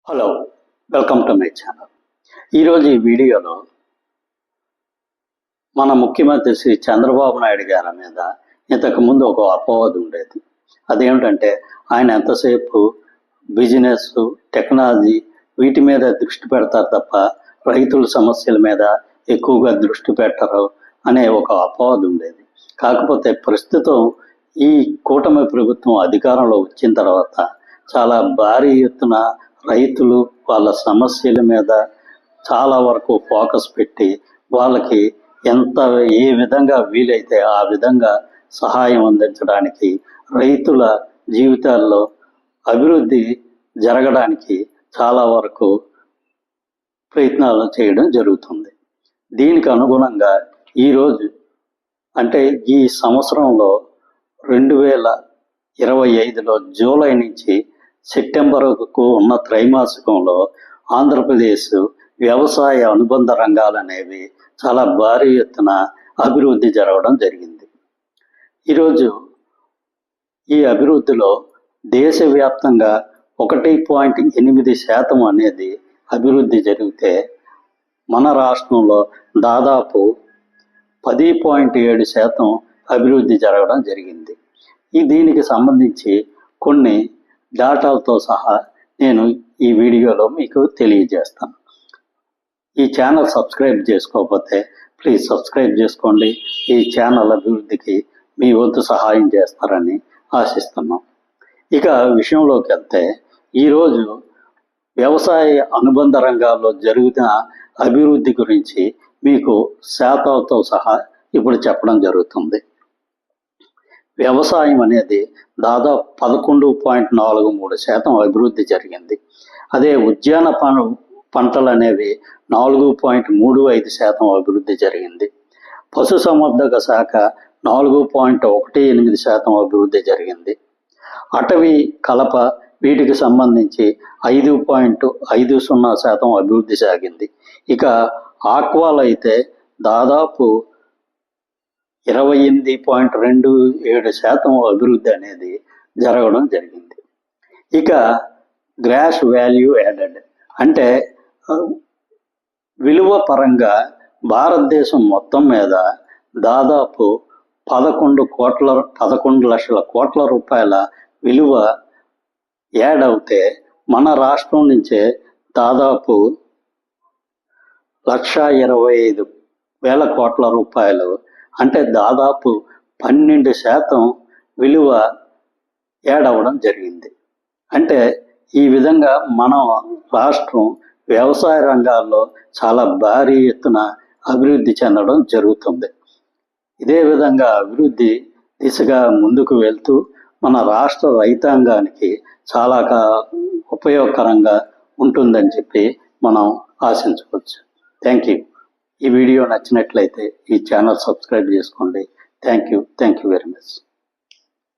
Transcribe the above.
Hello, welcome to my channel. ఈరోజు ఈ వీడియోలో మన ముఖ్యమంత్రి శ్రీ చంద్రబాబు నాయుడు గారి మీద ఇంతకుముందు ఒక అపవాదు ఉండేది. అదేమిటంటే ఆయన ఎంతసేపు బిజినెస్, టెక్నాలజీ వీటి మీద దృష్టి పెడతారు తప్ప రైతుల సమస్యల మీద ఎక్కువగా దృష్టి పెట్టరు అనే ఒక అపవాదు ఉండేది. కాకపోతే ప్రస్తుతం ఈ కూటమి ప్రభుత్వం అధికారంలో వచ్చిన తర్వాత చాలా భారీ ఎత్తున రైతులు వాళ్ళ సమస్యల మీద చాలా వరకు ఫోకస్ పెట్టి వాళ్ళకి ఏ విధంగా వీలైతే ఆ విధంగా సహాయం అందించడానికి, రైతుల జీవితాల్లో అభివృద్ధి జరగడానికి చాలా వరకు ప్రయత్నాలు చేయడం జరుగుతుంది. దీనికి అనుగుణంగా ఈరోజు అంటే ఈ సంవత్సరంలో 2025లో జూలై నుంచి సెప్టెంబర్ వరకు ఉన్న త్రైమాసికంలో ఆంధ్రప్రదేశ్ వ్యవసాయ అనుబంధ రంగాలు అనేవి చాలా భారీ ఎత్తున అభివృద్ధి జరగడం జరిగింది. ఈరోజు ఈ అభివృద్ధిలో దేశవ్యాప్తంగా 1.8% అనేది అభివృద్ధి జరిగితే మన రాష్ట్రంలో దాదాపు 10.7% అభివృద్ధి జరగడం జరిగింది. దీనికి సంబంధించి కొన్ని డేటాలతో సహా నేను ఈ వీడియోలో మీకు తెలియజేస్తాను. ఈ ఛానల్ సబ్స్క్రైబ్ చేసుకోకపోతే ప్లీజ్ సబ్స్క్రైబ్ చేసుకోండి. ఈ ఛానల్ అభివృద్ధికి మీ వంతు సహాయం చేస్తారని ఆశిస్తున్నాం. ఇక విషయంలోకి వెళ్తే ఈరోజు వ్యవసాయ అనుబంధ రంగాల్లో జరుగుతున్న అభివృద్ధి గురించి మీకు శాతాలతో సహా ఇప్పుడు చెప్పడం జరుగుతుంది. వ్యవసాయం అనేది దాదాపు 11.43% అభివృద్ధి జరిగింది. అదే ఉద్యాన పంటలు అనేవి 4.35% అభివృద్ధి జరిగింది. పశుసంవర్ధక శాఖ 4.18% అభివృద్ధి జరిగింది. అటవీ కలప వీటికి సంబంధించి 5.50% అభివృద్ధి సాగింది. ఇక ఆక్వాలు అయితే దాదాపు 28.27% అభివృద్ధి అనేది జరగడం జరిగింది. ఇక గ్రాస్ వాల్యూ యాడెడ్ అంటే విలువ పరంగా భారతదేశం మొత్తం మీద దాదాపు 11 లక్షల కోట్ల రూపాయల విలువ యాడ్ అవుతే మన రాష్ట్రం నుంచే దాదాపు 1,25,000 కోట్ల రూపాయలు అంటే దాదాపు 12% విలువ యాడ్ అవ్వడం జరిగింది. అంటే ఈ విధంగా మన రాష్ట్రం వ్యవసాయ రంగాల్లో చాలా భారీ ఎత్తున అభివృద్ధి చెందడం జరుగుతుంది. ఇదే విధంగా అభివృద్ధి దిశగా ముందుకు వెళ్తూ మన రాష్ట్ర రైతాంగానికి చాలా ఉపయోగకరంగా ఉంటుందని చెప్పి మనం ఆశించవచ్చు. Thank you. ఈ వీడియో నచ్చినట్లయితే ఈ ఛానల్ సబ్స్క్రైబ్ చేసుకోండి. Thank you very much.